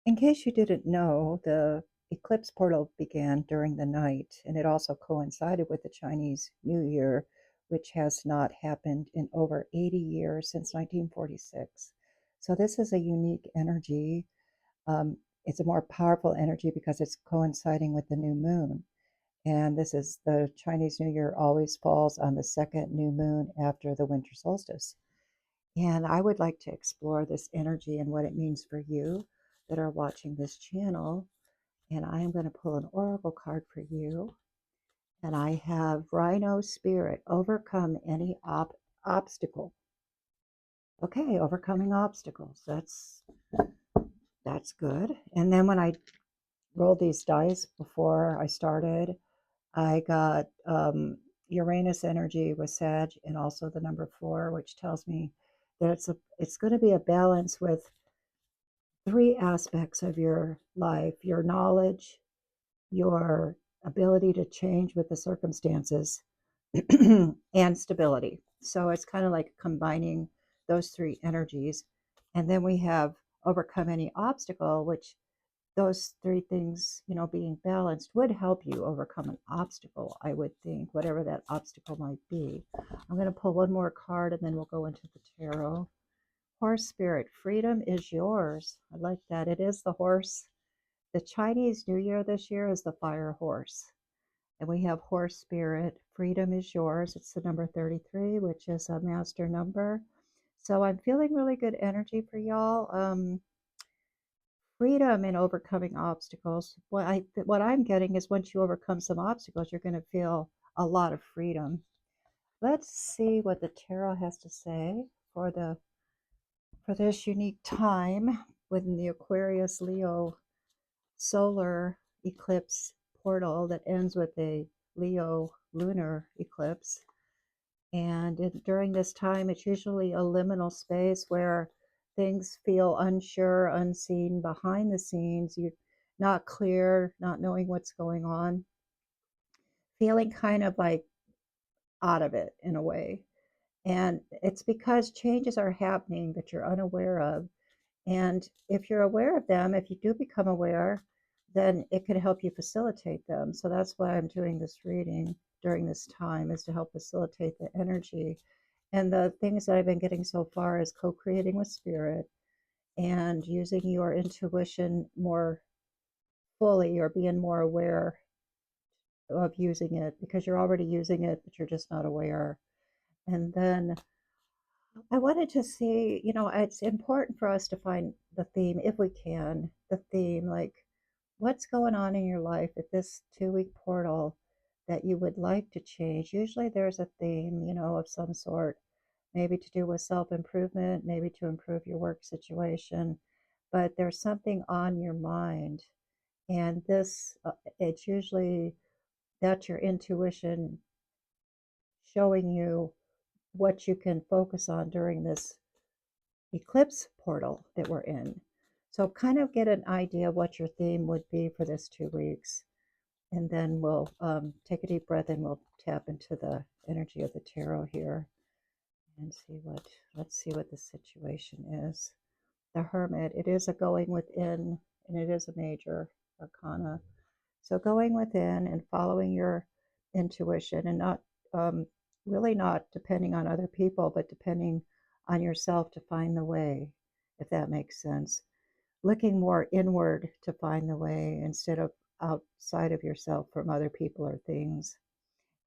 In case you didn't know, the eclipse portal began during the night, and it also coincided with the Chinese New Year, which has not happened in over 80 years since 1946. So, this is a unique energy. It's a more powerful energy because it's coinciding with the new moon. And this is the Chinese New Year always falls on the second new moon after the winter solstice. And I would like to explore this energy and what it means for you that are watching this channel. And I am going to pull an oracle card for you. And I have Rhino Spirit, overcome any obstacle. Okay, overcoming obstacles. That's good. And then when I rolled these dice before I started, I got Uranus energy with Sag and also the number 4, which tells me that it's going to be a balance with three aspects of your life: your knowledge, your ability to change with the circumstances, and stability. So it's kind of like combining those three energies. And then we have overcome any obstacle, which those three things, being balanced would help you overcome an obstacle, I would think, whatever that obstacle might be. I'm going to pull one more card and then we'll go into the tarot. Horse spirit, freedom is yours. I like that. It is the horse. The Chinese New Year this year is the fire horse. And we have horse spirit, freedom is yours. It's the number 33, which is a master number. So I'm feeling really good energy for y'all. Freedom in overcoming obstacles. What I'm getting is once you overcome some obstacles, you're going to feel a lot of freedom. Let's see what the tarot has to say for the for this unique time within the Aquarius Leo solar eclipse portal that ends with a Leo lunar eclipse. And during this time, it's usually a liminal space where things feel unsure, unseen, behind the scenes. You're not clear, not knowing what's going on, feeling kind of like out of it in a way. And it's because changes are happening that you're unaware of. And if you're aware of them, if you do become aware, then it can help you facilitate them. So that's why I'm doing this reading during this time, is to help facilitate the energy. And the things that I've been getting so far is co-creating with spirit and using your intuition more fully, or being more aware of using it, because you're already using it, but you're just not aware. And then I wanted to see, it's important for us to find the theme, if we can, the theme, like what's going on in your life at this 2 week portal that you would like to change. Usually there's a theme, of some sort, maybe to do with self improvement, maybe to improve your work situation, but there's something on your mind. And it's usually that's your intuition showing you what you can focus on during this eclipse portal that we're in. So, kind of get an idea of what your theme would be for this 2 weeks. And then we'll take a deep breath and we'll tap into the energy of the tarot here and let's see what the situation is. The Hermit, it is a going within, and it is a major arcana. So, going within and following your intuition, and not really not depending on other people, but depending on yourself to find the way, if that makes sense. Looking more inward to find the way instead of outside of yourself from other people or things.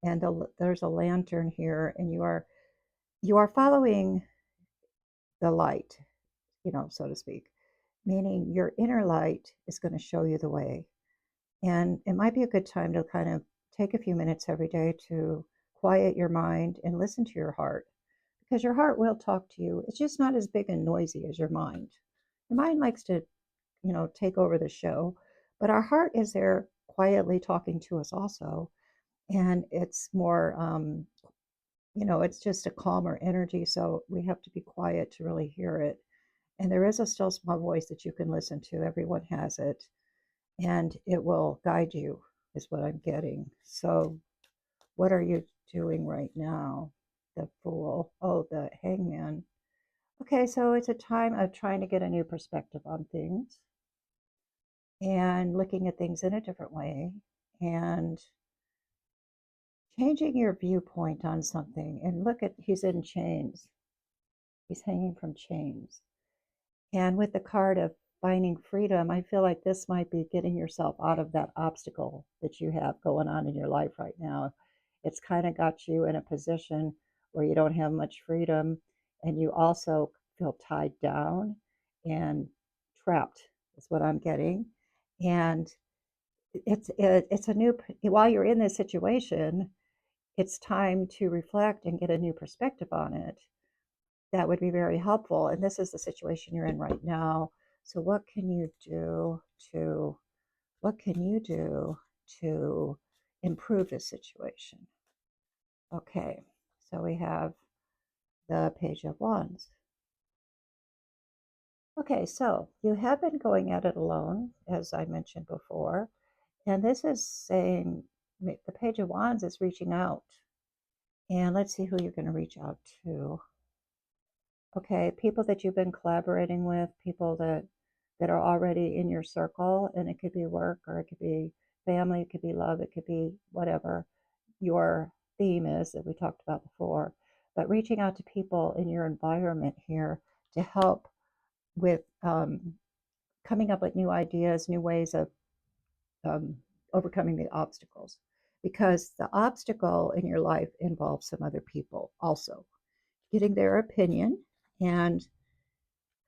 And there's a lantern here, and you are following the light, so to speak, meaning your inner light is going to show you the way. And it might be a good time to kind of take a few minutes every day to quiet your mind and listen to your heart, because your heart will talk to you. It's just not as big and noisy as your mind. Your mind likes to, take over the show, but our heart is there quietly talking to us also. And it's more, it's just a calmer energy. So we have to be quiet to really hear it. And there is a still small voice that you can listen to. Everyone has it, and it will guide you, is what I'm getting. So, what are you doing right now? The Fool. Oh, the Hangman. Okay, so it's a time of trying to get a new perspective on things. and looking at things in a different way and changing your viewpoint on something. And look at, he's in chains. He's hanging from chains. And with the card of finding freedom, I feel like this might be getting yourself out of that obstacle that you have going on in your life right now. It's kind of got you in a position where you don't have much freedom and you also feel tied down and trapped, is what I'm getting. And it's a new, while you're in this situation, it's time to reflect and get a new perspective on it. That would be very helpful. And this is the situation you're in right now. So to what can you do to improve this situation? Okay, so we have the Page of Wands. Okay, so you have been going at it alone, as I mentioned before, and this is saying the Page of Wands is reaching out. And let's see who you're going to reach out to. Okay, people that you've been collaborating with, people that are already in your circle, and it could be work or it could be family, it could be love, it could be whatever your theme is that we talked about before. But reaching out to people in your environment here to help with coming up with new ideas, new ways of um, overcoming the obstacles. Because the obstacle in your life involves some other people also. Getting their opinion and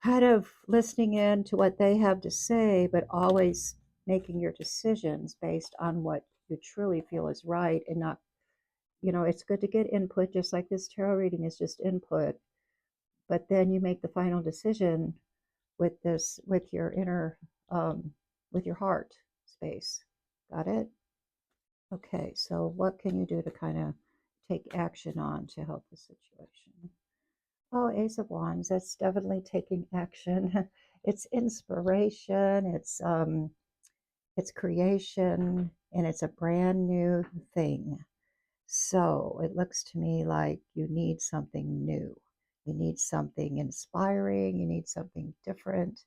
kind of listening in to what they have to say, but always making your decisions based on what you truly feel is right and not, it's good to get input, just like this tarot reading is just input, but then you make the final decision with with your inner, with your heart space. Got it? Okay, so what can you do to kind of take action on to help the situation? Oh, Ace of Wands, that's definitely taking action. It's inspiration, it's creation, and it's a brand new thing. So it looks to me like you need something new. You need something inspiring, you need something different.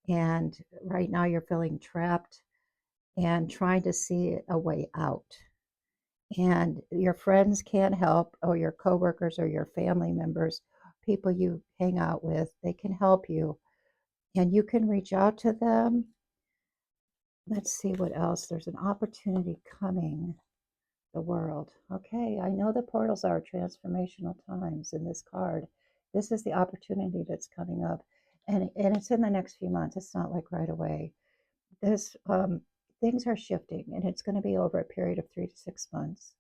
And right now you're feeling trapped and trying to see a way out. And your friends can't help, or your coworkers or your family members, people you hang out with, they can help you. And you can reach out to them. Let's see what else. There's an opportunity coming, the world. Okay, I know the portals are transformational times in this card. This is the opportunity that's coming up. And it's in the next few months. It's not like right away. This things are shifting and it's going to be over a period of 3 to 6 months.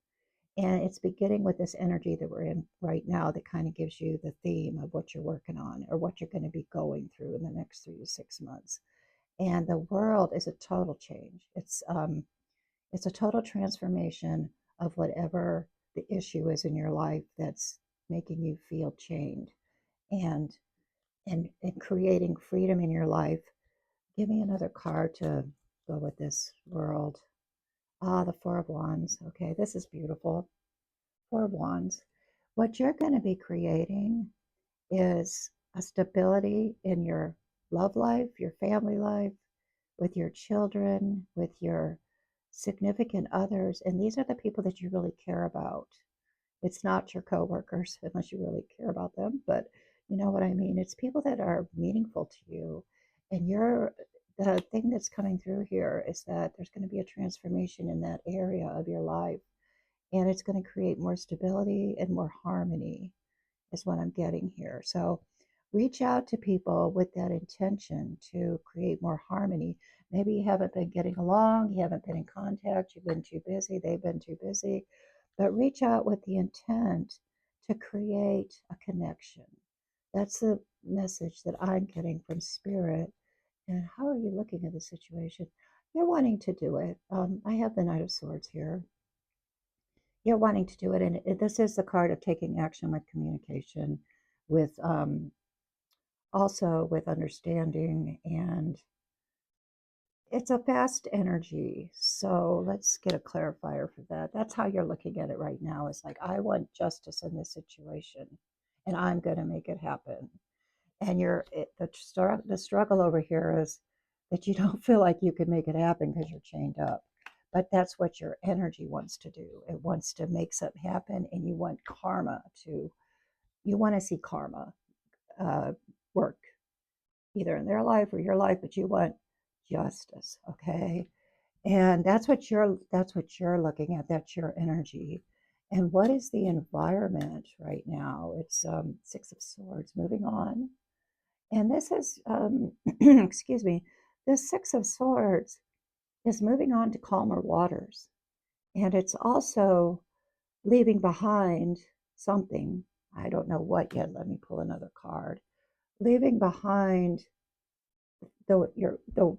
And it's beginning with this energy that we're in right now that kind of gives you the theme of what you're working on or what you're going to be going through in the next 3 to 6 months. And the world is a total change. It's a total transformation of whatever the issue is in your life that's making you feel chained and and creating freedom in your life. Give me another card to go with this world. Ah, the Four of Wands. Okay, this is beautiful. Four of Wands. What you're going to be creating is a stability in your love life, your family life, with your children, with your significant others. And these are the people that you really care about. It's not your coworkers, unless you really care about them, but you know what I mean. It's people that are meaningful to you. And the thing that's coming through here is that there's going to be a transformation in that area of your life. And it's going to create more stability and more harmony is what I'm getting here. So reach out to people with that intention to create more harmony. Maybe you haven't been getting along, you haven't been in contact, you've been too busy, they've been too busy, but reach out with the intent to create a connection. That's the message that I'm getting from Spirit. And how are you looking at the situation? You're wanting to do it. I have the Knight of Swords here. You're wanting to do it, and this is the card of taking action with communication, with also with understanding, and it's a fast energy. So let's get a clarifier for that. That's how you're looking at it right now. It's like, I want justice in this situation, and I'm going to make it happen. And the struggle over here is that you don't feel like you can make it happen because you're chained up. But that's what your energy wants to do. It wants to make something happen, and you want karma to, you want to see karma uh, work either in their life or your life, but you want justice, okay? And that's what you're looking at. That's your energy. And what is the environment right now? It's Six of Swords. Moving on, and this is excuse me. This Six of Swords is moving on to calmer waters, and it's also leaving behind something. I don't know what yet. Let me pull another card. Leaving behind the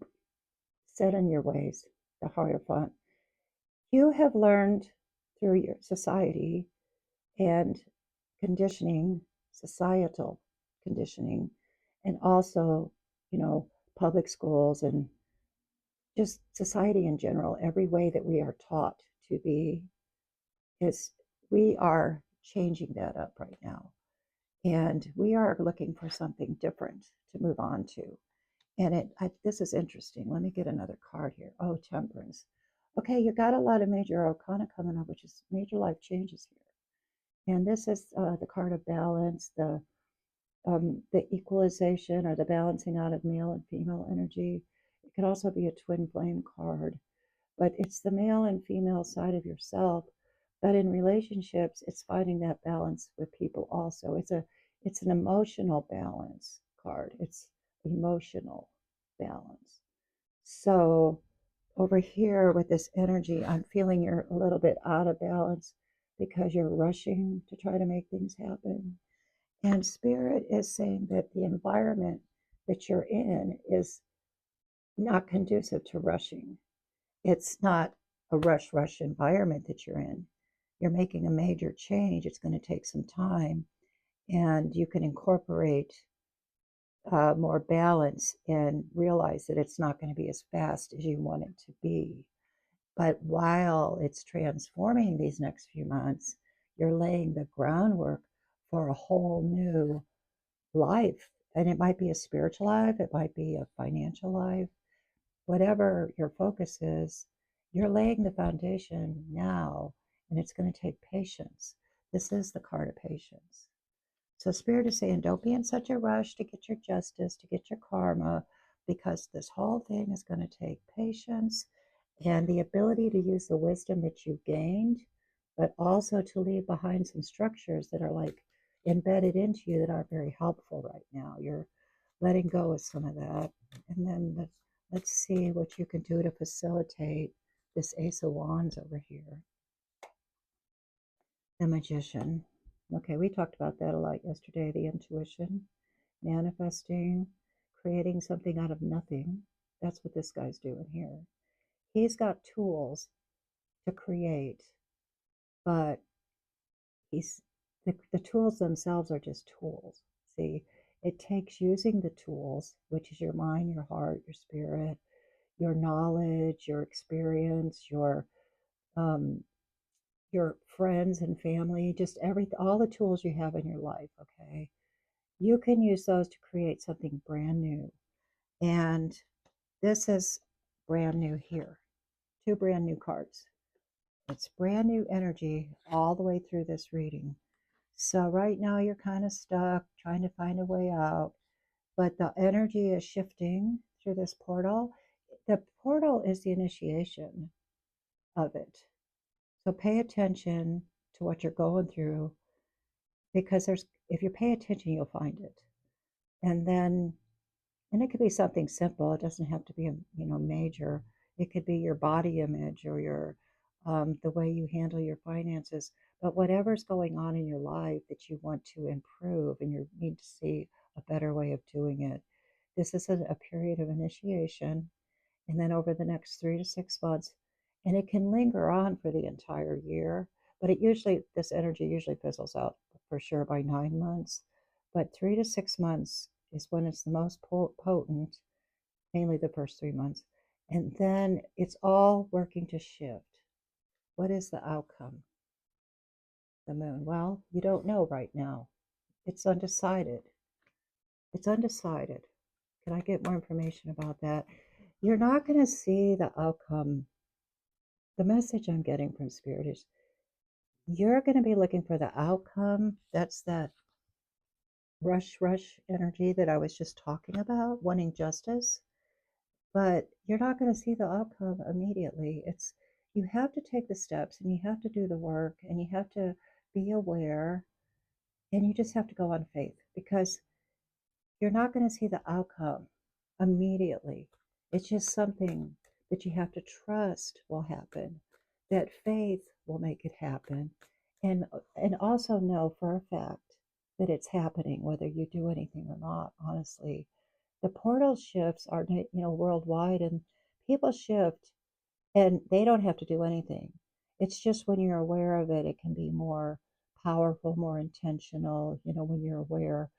set in your ways, the Hierophant. You have learned through your society and conditioning, societal conditioning, and also, you know, public schools and just society in general, every way that we are taught to be is, we are changing that up right now. And we are looking for something different to move on to. And this is interesting. Let me get another card here. Oh, Temperance. Okay, you got a lot of major arcana coming up, which is major life changes here. And this is the card of balance, the equalization or the balancing out of male and female energy. It could also be a twin flame card, but it's the male and female side of yourself. But in relationships, it's finding that balance with people also. It's an emotional balance card. It's emotional balance. So over here with this energy, I'm feeling you're a little bit out of balance because you're rushing to try to make things happen. And Spirit is saying that the environment that you're in is not conducive to rushing. It's not a rush environment that you're in. You're making a major change. It's going to take some time, and you can incorporate more balance and realize that it's not going to be as fast as you want it to be. But while it's transforming these next few months, you're laying the groundwork for a whole new life. And it might be a spiritual life, it might be a financial life, whatever your focus is, you're laying the foundation now, and it's going to take patience. This is the card of patience. So Spirit is saying, don't be in such a rush to get your justice, to get your karma, because this whole thing is going to take patience and the ability to use the wisdom that you've gained, but also to leave behind some structures that are like embedded into you that aren't very helpful right now. You're letting go of some of that. And then let's see what you can do to facilitate this Ace of Wands over here. The Magician. Okay, we talked about that a lot yesterday. The intuition, manifesting, creating something out of nothing. That's what this guy's doing here. He's got tools to create, but the tools themselves are just tools. See, it takes using the tools, which is your mind, your heart, your spirit, your knowledge, your experience, um, your friends and family, just all the tools you have in your life. Okay, you can use those to create something brand new. And this is brand new here. Two brand new cards. It's brand new energy all the way through this reading. So right now you're kind of stuck trying to find a way out, but the energy is shifting through this portal. The portal is the initiation of it. So pay attention to what you're going through, because if you pay attention, you'll find it. And then, and it could be something simple. It doesn't have to be major. It could be your body image or your the way you handle your finances. But whatever's going on in your life that you want to improve and you need to see a better way of doing it, this is a period of initiation. And then over the next 3 to 6 months, and it can linger on for the entire year, but this energy usually fizzles out for sure by 9 months. But 3 to 6 months is when it's the most potent, mainly the first 3 months. And then it's all working to shift. What is the outcome? The moon. Well, you don't know right now. It's undecided. It's undecided. Can I get more information about that? You're not going to see the outcome. The message I'm getting from Spirit is you're going to be looking for the outcome. That's that rush energy that I was just talking about, wanting justice. But you're not going to see the outcome immediately. It's you have to take the steps and you have to do the work and you have to be aware and you just have to go on faith because you're not going to see the outcome immediately. It's just something that you have to trust will happen, that faith will make it happen, and also know for a fact that it's happening whether you do anything or not. Honestly, the portal shifts are worldwide, and people shift and they don't have to do anything. It's just when you're aware of it, it can be more powerful, more intentional, when you're aware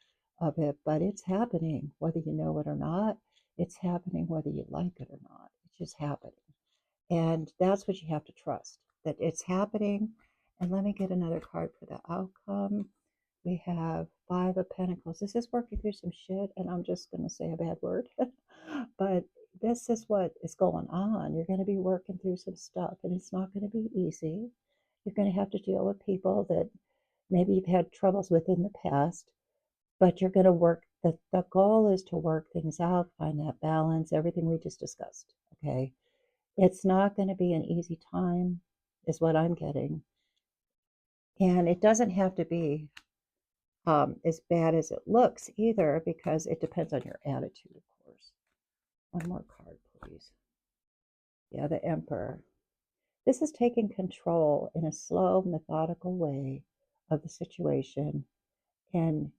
of it. But it's happening, whether you know it or not. It's happening, whether you like it or not. It's just happening. And that's what you have to trust that it's happening. And let me get another card for the outcome. We have Five of Pentacles. This is working through some shit, and I'm just going to say a bad word. But this is what is going on. You're going to be working through some stuff, and it's not going to be easy. You're going to have to deal with people that maybe you've had troubles with in the past, but you're going to work. The goal is to work things out, find that balance, everything we just discussed. Okay. It's not going to be an easy time, is what I'm getting. And it doesn't have to be as bad as it looks either, because it depends on your attitude, of course. One more card, please. Yeah, the Emperor. This is taking control in a slow, methodical way of the situation and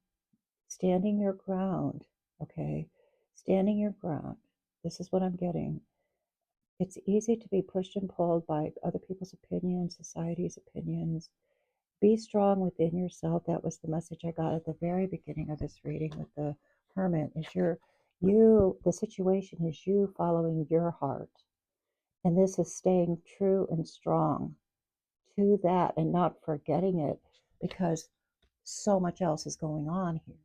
standing your ground, okay? Standing your ground. This is what I'm getting. It's easy to be pushed and pulled by other people's opinions, society's opinions. Be strong within yourself. That was the message I got at the very beginning of this reading with the Hermit. The situation is you following your heart. And this is staying true and strong to that and not forgetting it because so much else is going on here.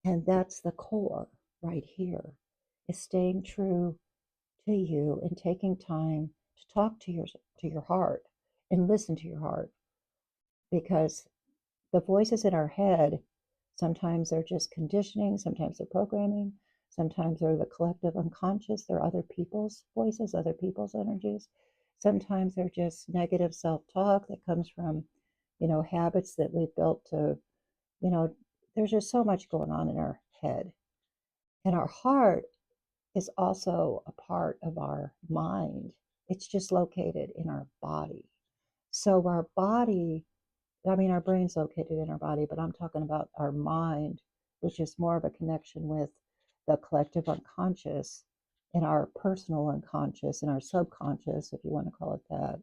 And that's the core right here is staying true to you and taking time to talk to your heart and listen to your heart, because the voices in our head, sometimes they're just conditioning, sometimes they're programming, sometimes they're the collective unconscious, they're other people's voices, other people's energies. Sometimes they're just negative self-talk that comes from, habits that we've built to, you know, there's just so much going on in our head. And our heart is also a part of our mind. It's just located in our body. So our body, our brain's located in our body, but I'm talking about our mind, which is more of a connection with the collective unconscious and our personal unconscious and our subconscious, if you want to call it that.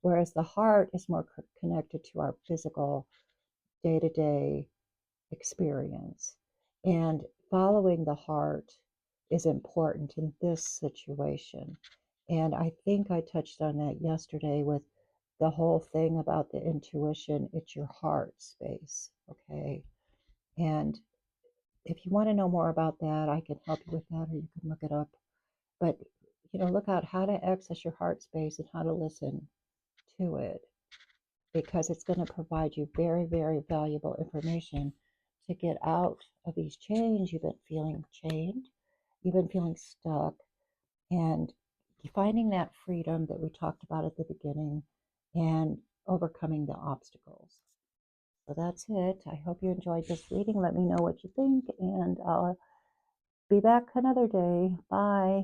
Whereas the heart is more connected to our physical day to day experience. And following the heart is important in this situation. And I think I touched on that yesterday with the whole thing about the intuition. It's your heart space, okay? And if you want to know more about that, I can help you with that, or you can look it up. But, look out how to access your heart space and how to listen to it, because it's going to provide you very, very valuable information to get out of these chains. You've been feeling chained, you've been feeling stuck, and finding that freedom that we talked about at the beginning and overcoming the obstacles. So that's it. I hope you enjoyed this reading. Let me know what you think, and I'll be back another day. Bye.